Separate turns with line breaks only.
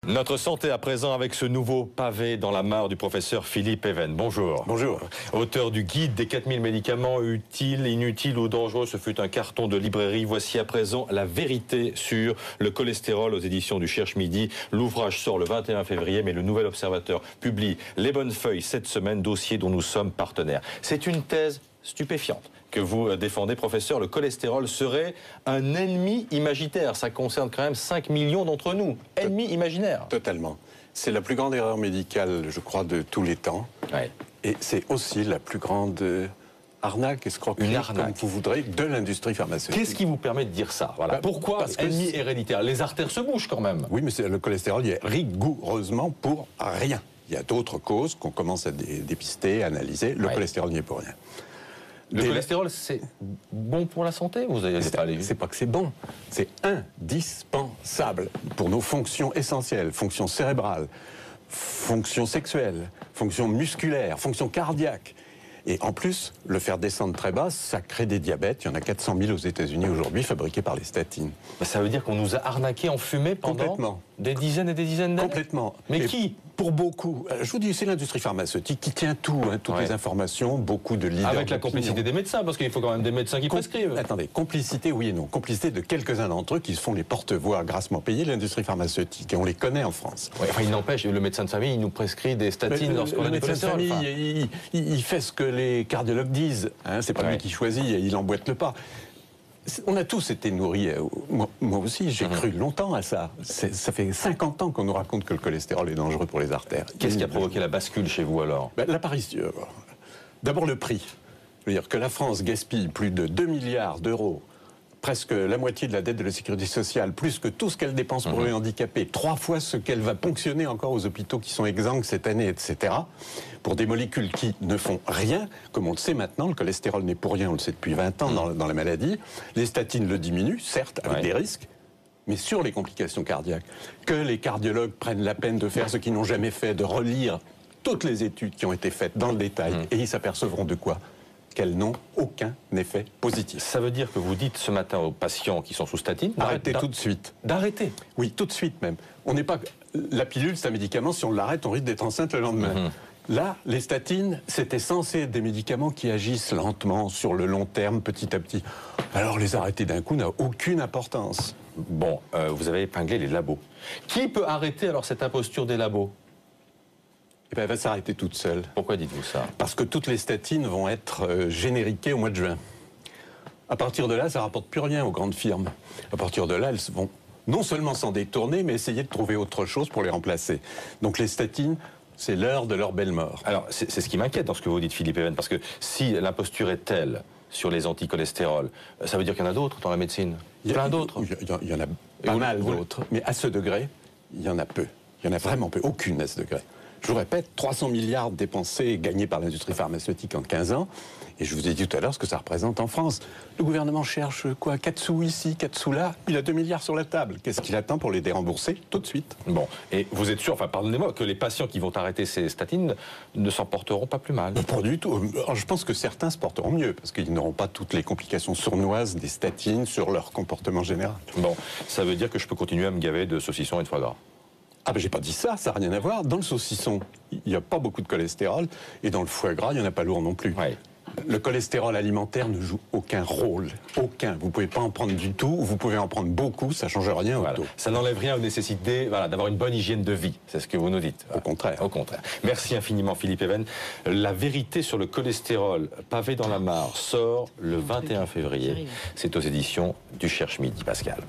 Notre santé à présent avec ce nouveau pavé dans la mare du professeur Philippe Even. Bonjour.
Bonjour.
Auteur du guide des 4000 médicaments utiles, inutiles ou dangereux. Ce fut un carton de librairie. Voici à présent la vérité sur le cholestérol aux éditions du Cherche Midi. L'ouvrage sort le 21 février, mais le Nouvel Observateur publie Les Bonnes Feuilles cette semaine, dossier dont nous sommes partenaires. C'est une thèse stupéfiante que vous défendez, professeur. Le cholestérol serait un ennemi imaginaire. Ça concerne quand même 5 millions d'entre nous. Ennemi imaginaire.
Totalement. C'est la plus grande erreur médicale, je crois, de tous les temps.
Ouais.
Et c'est aussi la plus grande arnaque, escroquerie, comme vous voudrez, de l'industrie pharmaceutique.
Qu'est-ce qui vous permet de dire ça? Voilà. Pourquoi
parce que
ennemi héréditaire? Les artères se bougent quand même.
Oui, mais le cholestérol, il est rigoureusement pour rien. Il y a d'autres causes qu'on commence à dépister, à analyser. Le cholestérol n'y est pour rien.
Le cholestérol, c'est bon pour la santé? Vous avez pas allé...
C'est pas que c'est bon, c'est indispensable pour nos fonctions essentielles, fonctions cérébrales, fonctions sexuelles, fonctions musculaires, fonctions cardiaques. Et en plus, le faire descendre très bas, ça crée des diabètes. Il y en a 400 000 aux États-Unis aujourd'hui, fabriqués par les statines.
Ça veut dire qu'on nous a arnaqués en fumée pendant des dizaines et des dizaines d'années?
Complètement.
Mais qui?
Pour beaucoup, je vous dis, c'est l'industrie pharmaceutique qui tient tout, toutes les informations, beaucoup de leaders.
Avec la complicité des médecins, parce qu'il faut quand même des médecins qui prescrivent.
Attendez, complicité, oui et non. Complicité de quelques-uns d'entre eux qui se font les porte-voix grassement payés de l'industrie pharmaceutique. Et on les connaît en France.
Ouais, enfin, il n'empêche, le médecin de famille, il nous prescrit des statines lorsqu'on a du cholestérol.
Le médecin de famille, il fait ce que les cardiologues disent. Hein, c'est pas lui qui choisit, il emboîte le pas. On a tous été nourris, moi aussi, j'ai cru longtemps à ça. Ça fait 50 ans qu'on nous raconte que le cholestérol est dangereux pour les artères.
Qu'est-ce qui a provoqué la bascule chez vous alors?
L'apparition. D'abord le prix. Je veux dire que la France gaspille plus de 2 milliards d'euros, presque la moitié de la dette de la sécurité sociale, plus que tout ce qu'elle dépense pour les handicapés, 3 fois ce qu'elle va ponctionner encore aux hôpitaux qui sont exsangues cette année, etc., pour des molécules qui ne font rien, comme on le sait maintenant, le cholestérol n'est pour rien, on le sait depuis 20 ans dans la maladie, les statines le diminuent, certes, avec des risques, mais sur les complications cardiaques, que les cardiologues prennent la peine de faire ce qu'ils n'ont jamais fait, de relire toutes les études qui ont été faites dans le détail, et ils s'apercevront de quoi? Qu'elles n'ont aucun effet positif.
Ça veut dire que vous dites ce matin aux patients qui sont sous statine
d'arrêter tout de suite.
D'arrêter?
Oui, tout de suite même. On n'est pas... La pilule, c'est un médicament, si on l'arrête, on risque d'être enceinte le lendemain. Là, les statines, c'était censé être des médicaments qui agissent lentement, sur le long terme, petit à petit. Alors les arrêter d'un coup n'a aucune importance.
Bon, vous avez épinglé les labos. Qui peut arrêter alors cette imposture des labos?
Eh bien, elle va s'arrêter toute seule.
Pourquoi dites-vous ça?
Parce que toutes les statines vont être génériquées au mois de juin. À partir de là, ça ne rapporte plus rien aux grandes firmes. À partir de là, elles vont non seulement s'en détourner, mais essayer de trouver autre chose pour les remplacer. Donc les statines, c'est l'heure de leur belle mort.
Alors, c'est ce qui m'inquiète dans ce que vous dites, Philippe Even, parce que si l'imposture est telle sur les anticholestérols, ça veut dire qu'il y en a d'autres dans la médecine? Plein d'autres?
Il y en a pas mal d'autres, mais à ce degré, il y en a peu. Il y en a vraiment peu, aucune à ce degré. Je vous répète, 300 milliards dépensés et gagnés par l'industrie pharmaceutique en 15 ans. Et je vous ai dit tout à l'heure ce que ça représente en France. Le gouvernement cherche quoi? 4 sous ici, 4 sous là. Il a 2 milliards sur la table. Qu'est-ce qu'il attend pour les dérembourser tout de suite?
Bon, et vous êtes sûr, enfin pardonnez-moi, que les patients qui vont arrêter ces statines ne s'en porteront pas plus mal?
Pas du tout. Alors, je pense que certains se porteront mieux, parce qu'ils n'auront pas toutes les complications sournoises des statines sur leur comportement général.
Bon, ça veut dire que je peux continuer à me gaver de saucissons et de foie gras?
Ah ben j'ai pas dit ça, ça n'a rien à voir. Dans le saucisson, il n'y a pas beaucoup de cholestérol, et dans le foie gras, il n'y en a pas lourd non plus.
Ouais.
Le cholestérol alimentaire ne joue aucun rôle. Aucun. Vous ne pouvez pas en prendre du tout, vous pouvez en prendre beaucoup, ça ne change rien au taux.
Ça n'enlève rien aux nécessités d'avoir une bonne hygiène de vie, c'est ce que vous nous dites.
Au contraire.
Au contraire. Merci infiniment Philippe Even. La vérité sur le cholestérol, pavé dans la mare, sort le 21 février. C'est aux éditions du Cherche Midi, Pascal.